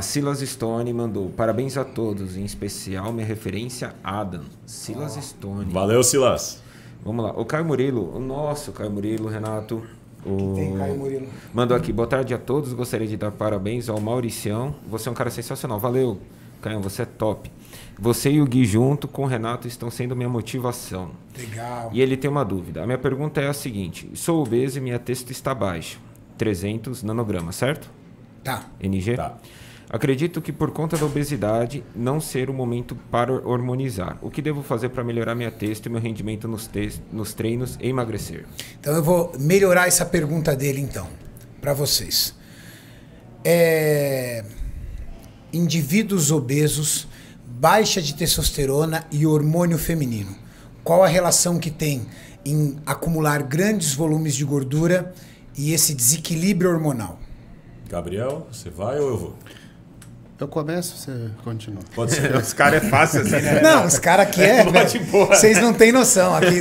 Silas Stone mandou parabéns a todos, em especial minha referência Adam. Silas Stone. Valeu, Silas. Vamos lá. O Caio Murilo, o nosso Caio Murilo, Renato. Tem Caio Murilo. Mandou aqui, boa tarde a todos. Gostaria de dar parabéns ao Mauricião. Você é um cara sensacional. Valeu, Caio, você é top. Você e o Gui junto com o Renato estão sendo minha motivação. Legal. E ele tem uma dúvida. A minha pergunta é a seguinte. Sou obeso e minha testo está baixa. 300 nanogramas, certo? Tá. NG? Tá. Acredito que por conta da obesidade não ser o momento para hormonizar. O que devo fazer para melhorar minha testo e meu rendimento nos treinos e emagrecer? Então eu vou melhorar essa pergunta dele então, para vocês. Indivíduos obesos, baixa de testosterona e hormônio feminino. Qual a relação que tem em acumular grandes volumes de gordura e esse desequilíbrio hormonal? Gabriel, você vai ou eu vou? Eu começo, você continua. Pode ser. Os caras é fácil assim, né? Não, os caras aqui vocês não têm noção aqui.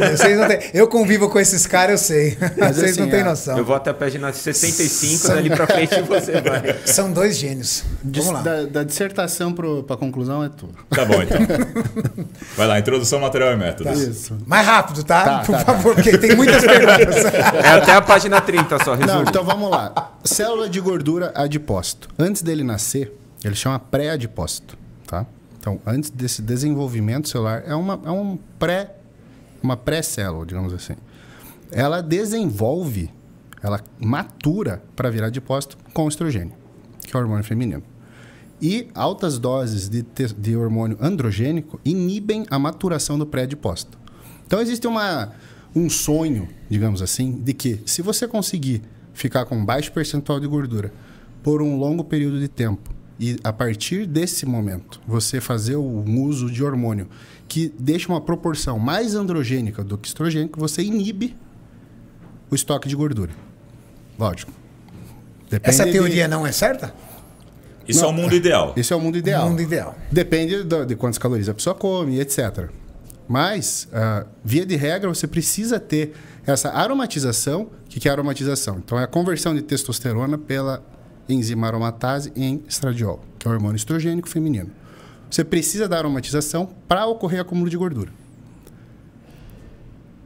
Eu convivo com esses caras, eu sei. Mas Vocês assim, não têm noção. Eu vou até a página 65, dali pra frente você vai. São dois gênios. Vamos lá. Da dissertação para a conclusão é tudo. Tá bom, então. Vai lá, introdução, material e métodos. Isso. Mais rápido, tá? Tá, Por tá, favor, porque tem muitas perguntas. É até a página 30 só, resumo. Não, então vamos lá. Célula de gordura adipócito. Antes dele nascer, ele chama pré-adipócito, tá? Então, antes desse desenvolvimento celular, uma pré-célula, digamos assim. Ela desenvolve, ela matura para virar adipócito com estrogênio, que é o hormônio feminino. E altas doses de hormônio androgênico inibem a maturação do pré-adipócito. Então, existe um sonho, digamos assim, de que se você conseguir ficar com baixo percentual de gordura por um longo período de tempo, e a partir desse momento, você fazer o uso de hormônio que deixa uma proporção mais androgênica do que estrogênico, você inibe o estoque de gordura. Lógico. Essa teoria não é certa? Isso é o mundo ideal. Isso é o mundo ideal. O mundo ideal. Depende de quantas calorias a pessoa come, etc. Mas, via de regra, você precisa ter essa aromatização. O que é aromatização? Então, é a conversão de testosterona pela enzima aromatase em estradiol, que é o hormônio estrogênico feminino. Você precisa da aromatização para ocorrer acúmulo de gordura.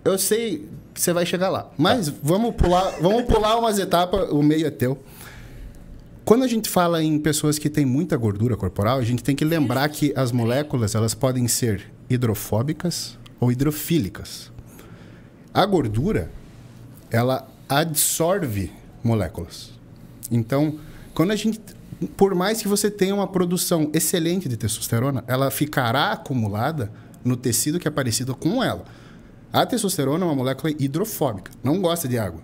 Eu sei que você vai chegar lá, mas vamos pular umas etapas, o meio é teu. Quando a gente fala em pessoas que têm muita gordura corporal, a gente tem que lembrar que as moléculas elas podem ser hidrofóbicas ou hidrofílicas. A gordura, ela absorve moléculas. Então, quando a gente, por mais que você tenha uma produção excelente de testosterona, ela ficará acumulada no tecido que é parecido com ela. A testosterona é uma molécula hidrofóbica, não gosta de água.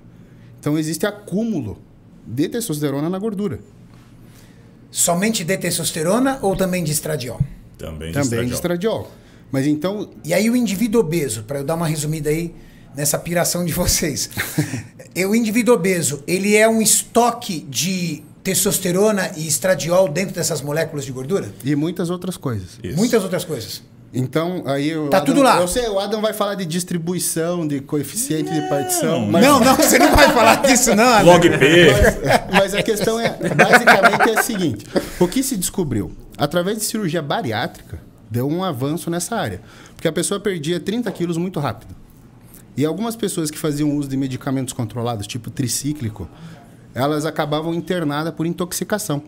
Então, existe acúmulo de testosterona na gordura. Somente de testosterona ou também de estradiol? Também de estradiol. Mas então... E aí o indivíduo obeso, para eu dar uma resumida aí nessa piração de vocês. O indivíduo obeso, ele é um estoque de testosterona e estradiol dentro dessas moléculas de gordura? E muitas outras coisas. Isso. Muitas outras coisas. Então, aí Tá tudo lá. Eu sei, o Adam vai falar de distribuição, de coeficiente de partição. Mas, Não, você não vai falar disso, não. Adam. Log P. mas a questão é, basicamente, é a seguinte. O que se descobriu? Através de cirurgia bariátrica, deu um avanço nessa área. Porque a pessoa perdia 30 quilos muito rápido. E algumas pessoas que faziam uso de medicamentos controlados, tipo tricíclico, elas acabavam internadas por intoxicação.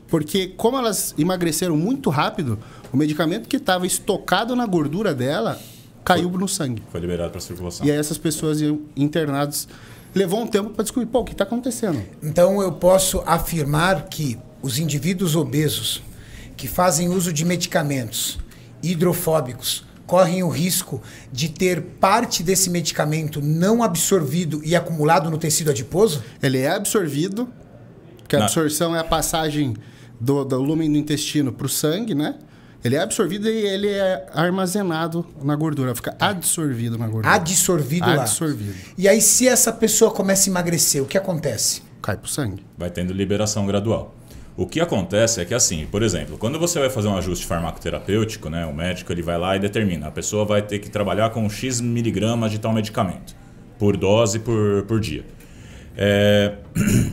Porque como elas emagreceram muito rápido, o medicamento que estava estocado na gordura dela caiu no sangue. Foi liberado para circulação. E aí essas pessoas iam internadas. Levou um tempo para descobrir, o que está acontecendo? Então eu posso afirmar que os indivíduos obesos que fazem uso de medicamentos hidrofóbicos correm o risco de ter parte desse medicamento não absorvido e acumulado no tecido adiposo? Ele é absorvido, que a absorção é a passagem do lúmen do intestino para o sangue, né? Ele é absorvido e ele é armazenado na gordura, fica adsorvido na gordura. Adsorvido lá. Adsorvido. E aí, se essa pessoa começa a emagrecer, o que acontece? Cai pro sangue. Vai tendo liberação gradual. O que acontece é que, assim, por exemplo, quando você vai fazer um ajuste farmacoterapêutico, né, o médico ele vai lá e determina, a pessoa vai ter que trabalhar com X miligramas de tal medicamento, por dose, por dia.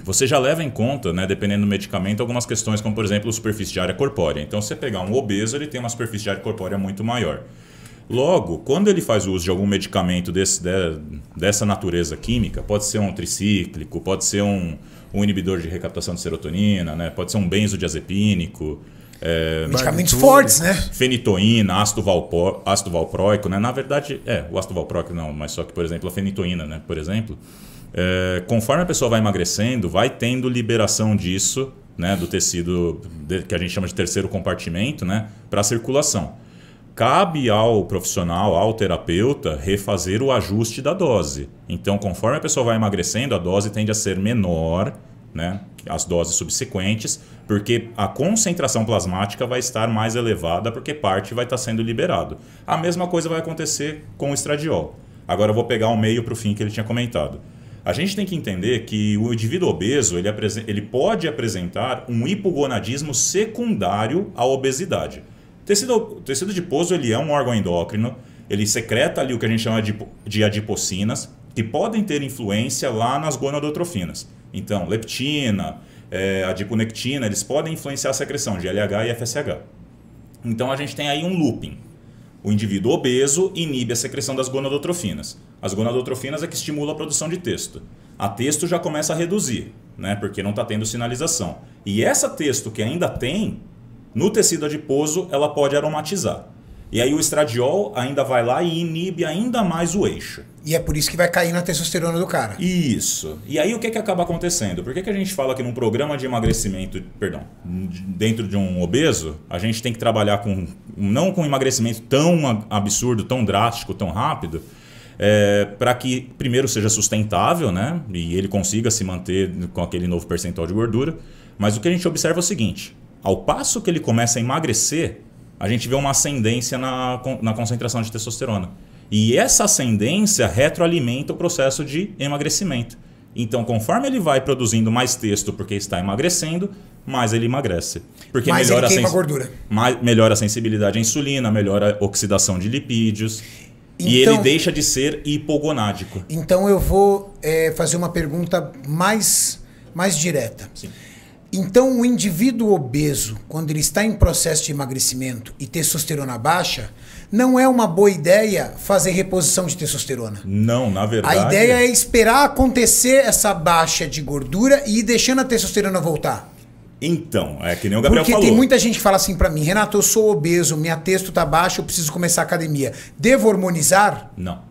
Você já leva em conta, né, dependendo do medicamento, algumas questões como, por exemplo, superfície de área corpórea. Então, se você pegar um obeso, ele tem uma superfície de área corpórea muito maior. Logo, quando ele faz uso de algum medicamento dessa natureza química, pode ser um tricíclico, pode ser um inibidor de recaptação de serotonina, né, pode ser um benzodiazepínico, medicamentos fortes, né? fenitoína, ácido valproico, né? Na verdade, o ácido valproico não, mas só que, por exemplo, a fenitoína, né, por exemplo, conforme a pessoa vai emagrecendo, vai tendo liberação disso, né, do tecido que a gente chama de terceiro compartimento, né, para a circulação. Cabe ao profissional, ao terapeuta, refazer o ajuste da dose. Então, conforme a pessoa vai emagrecendo, a dose tende a ser menor, né, as doses subsequentes, porque a concentração plasmática vai estar mais elevada, porque parte vai estar sendo liberado. A mesma coisa vai acontecer com o estradiol. Agora eu vou pegar o meio para o fim que ele tinha comentado. A gente tem que entender que o indivíduo obeso ele pode apresentar um hipogonadismo secundário à obesidade. O tecido adiposo ele é um órgão endócrino, ele secreta ali o que a gente chama de adipocinas, que podem ter influência lá nas gonadotrofinas. Então, leptina, adiponectina, eles podem influenciar a secreção de LH e FSH. Então, a gente tem aí um looping. O indivíduo obeso inibe a secreção das gonadotrofinas. As gonadotrofinas é que estimulam a produção de testo. A testo já começa a reduzir, né, porque não está tendo sinalização. E essa testo que ainda tem, no tecido adiposo, ela pode aromatizar. E aí o estradiol ainda vai lá e inibe ainda mais o eixo. E é por isso que vai cair na testosterona do cara. Isso. E aí o que acaba acontecendo? Por que a gente fala que num programa de emagrecimento, dentro de um obeso, a gente tem que trabalhar não com emagrecimento tão absurdo, tão drástico, tão rápido, para que primeiro seja sustentável, né? E ele consiga se manter com aquele novo percentual de gordura. Mas o que a gente observa é o seguinte: ao passo que ele começa a emagrecer, a gente vê uma ascendência na concentração de testosterona. E essa ascendência retroalimenta o processo de emagrecimento. Então, conforme ele vai produzindo mais testo porque está emagrecendo, mais ele emagrece. Porque mais ele queima a gordura. Melhora a sensibilidade à insulina, melhora a oxidação de lipídios. Então, e ele deixa de ser hipogonádico. Então, eu vou fazer uma pergunta mais direta. Sim. Então, o indivíduo obeso, quando ele está em processo de emagrecimento e testosterona baixa, não é uma boa ideia fazer reposição de testosterona. Não, na verdade... A ideia é esperar acontecer essa baixa de gordura e ir deixando a testosterona voltar. Então, é que nem o Gabriel falou. Porque tem muita gente que fala assim pra mim: Renato, eu sou obeso, minha testo tá baixa, eu preciso começar a academia. Devo hormonizar? Não.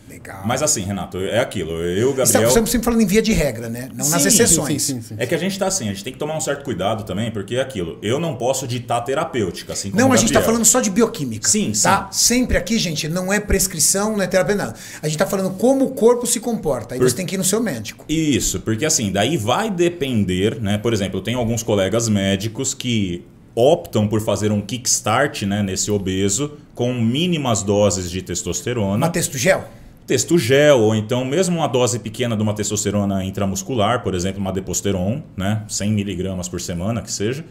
Legal. Mas assim, Renato, é aquilo. Eu, Gabriel... Estamos sempre falando em via de regra, né? Não nas exceções. Sim. É que a gente tá assim, a gente tem que tomar um certo cuidado também, porque é aquilo. Eu não posso ditar terapêutica, assim como não, o a Gabriel. gente tá falando só de bioquímica. Sim, tá? sim. Sempre aqui, gente, não é prescrição, não é terapia, não. A gente tá falando como o corpo se comporta. Aí você tem que ir no seu médico. Isso, porque assim, daí vai depender, né? Por exemplo, eu tenho alguns colegas médicos que optam por fazer um kickstart, né, nesse obeso com mínimas doses de testosterona. Uma textogel? Textogel, ou então mesmo uma dose pequena de uma testosterona intramuscular, por exemplo, uma Deposteron, né, 100 mg por semana, que seja,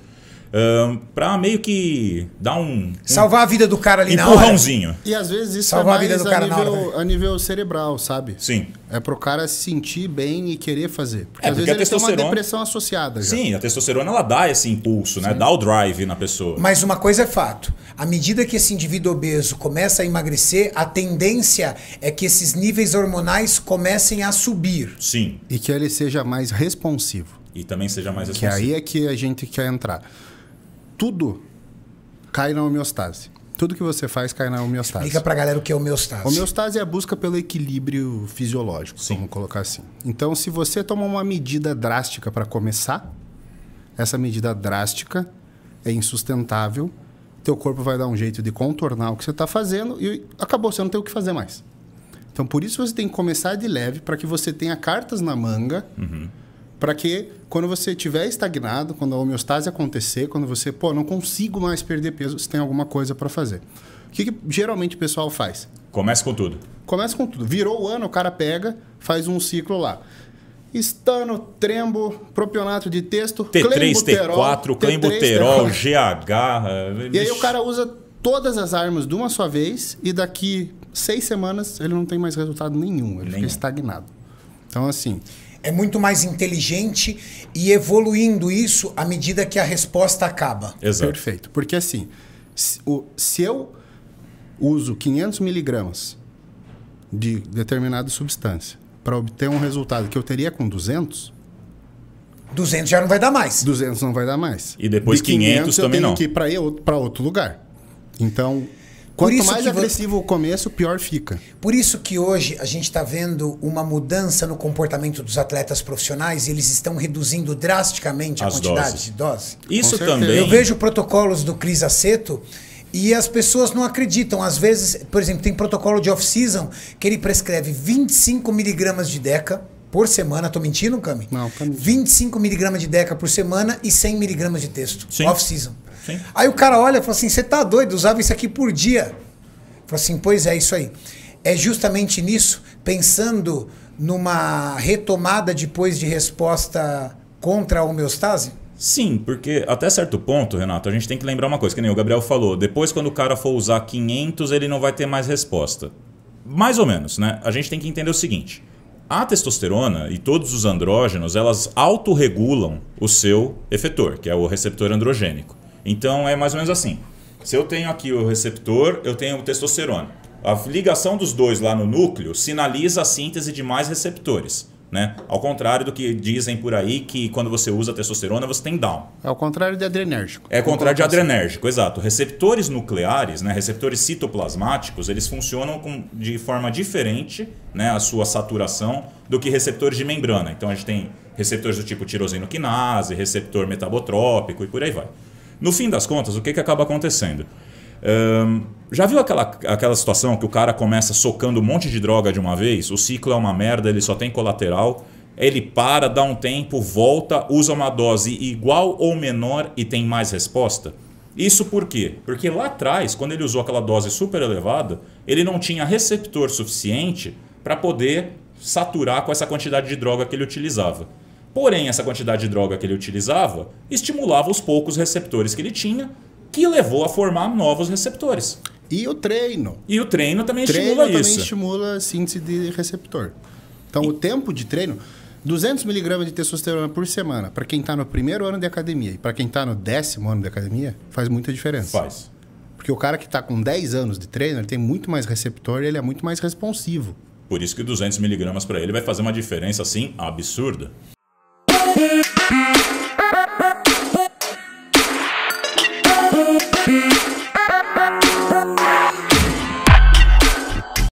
para meio que dar salvar a vida do cara ali na hora. Empurrãozinho. E às vezes isso salvar é mais a vida do cara a nível cerebral, sabe? Sim. É pro cara se sentir bem e querer fazer. Porque às porque vezes a ele tem uma depressão associada. Já. Sim, a testosterona ela dá esse impulso, né? Dá o drive na pessoa. Mas uma coisa é fato: à medida que esse indivíduo obeso começa a emagrecer, a tendência é que esses níveis hormonais comecem a subir. Sim. E que ele seja mais responsivo. E também seja mais Que responsivo. aí é que a gente quer entrar. Tudo cai na homeostase. Tudo que você faz cai na homeostase. Explica pra galera o que é homeostase. Homeostase é a busca pelo equilíbrio fisiológico, vamos colocar assim. Então, se você toma uma medida drástica para começar, essa medida drástica é insustentável, teu corpo vai dar um jeito de contornar o que você está fazendo e acabou, você não tem o que fazer mais. Então, por isso você tem que começar de leve para que você tenha cartas na manga, para que quando você estiver estagnado, quando a homeostase acontecer, quando você, não consigo mais perder peso, você tem alguma coisa para fazer. O que geralmente o pessoal faz? Começa com tudo. Começa com tudo. Virou o ano, o cara pega, faz um ciclo lá. Estano, trembo, propionato de texto, T3, T4, clenbuterol, GH... E aí o cara usa todas as armas de uma só vez e daqui 6 semanas ele não tem mais resultado nenhum. Ele fica estagnado. Então, assim... é muito mais inteligente e evoluindo isso à medida que a resposta acaba. Exato. Perfeito. Porque assim, se eu uso 500 miligramas de determinada substância para obter um resultado que eu teria com 200... 200 já não vai dar mais. 200 não vai dar mais. E depois De 500 também não. Eu tenho que ir para outro lugar. Então, quanto mais agressivo o começo, pior fica. Por isso que hoje a gente está vendo uma mudança no comportamento dos atletas profissionais e eles estão reduzindo drasticamente a quantidade de dose. Isso Com certeza. também... Eu vejo protocolos do Cris Aceto e as pessoas não acreditam. Às vezes, por exemplo, tem protocolo de off-season que ele prescreve 25 miligramas de Deca por semana. Tô mentindo, Cami? Não, tá mentindo. 25 miligramas de Deca por semana e 100 miligramas de texto. Sim. Off-season. Sim. Aí o cara olha e fala assim, você tá doido? Usava isso aqui por dia. Fala assim, pois é, isso aí. É justamente nisso, pensando numa retomada depois de resposta contra a homeostase? Sim, porque até certo ponto, Renato, a gente tem que lembrar uma coisa, que nem o Gabriel falou, depois quando o cara for usar 500, ele não vai ter mais resposta. Mais ou menos, né? A gente tem que entender o seguinte, a testosterona e todos os andrógenos, elas autorregulam o seu efetor, que é o receptor androgênico. Então é mais ou menos assim, se eu tenho aqui o receptor, eu tenho o testosterona. A ligação dos dois lá no núcleo sinaliza a síntese de mais receptores. Né? Ao contrário do que dizem por aí, que quando você usa testosterona você tem down. É o contrário de adrenérgico. É o contrário de adrenérgico, exato. Receptores nucleares, né, receptores citoplasmáticos, eles funcionam de forma diferente, né, a sua saturação, do que receptores de membrana. Então a gente tem receptores do tipo tirosina quinase, receptor metabotrópico e por aí vai. No fim das contas, o que acaba acontecendo? Já viu aquela situação que o cara começa socando um monte de droga de uma vez? O ciclo é uma merda, ele só tem colateral. Ele para, dá um tempo, volta, usa uma dose igual ou menor e tem mais resposta? Isso por quê? Porque lá atrás, quando ele usou aquela dose super elevada, ele não tinha receptor suficiente para poder saturar com essa quantidade de droga que ele utilizava. Porém, essa quantidade de droga que ele utilizava estimulava os poucos receptores que ele tinha, que levou a formar novos receptores. E o treino. E o treino também estimula isso. Também estimula a síntese de receptor. Então, o tempo de treino, 200 miligramas de testosterona por semana, para quem está no primeiro ano de academia e para quem está no 10º ano de academia, faz muita diferença. Faz. Porque o cara que está com 10 anos de treino, ele tem muito mais receptor e ele é muito mais responsivo. Por isso que 200 miligramas para ele vai fazer uma diferença, assim, absurda.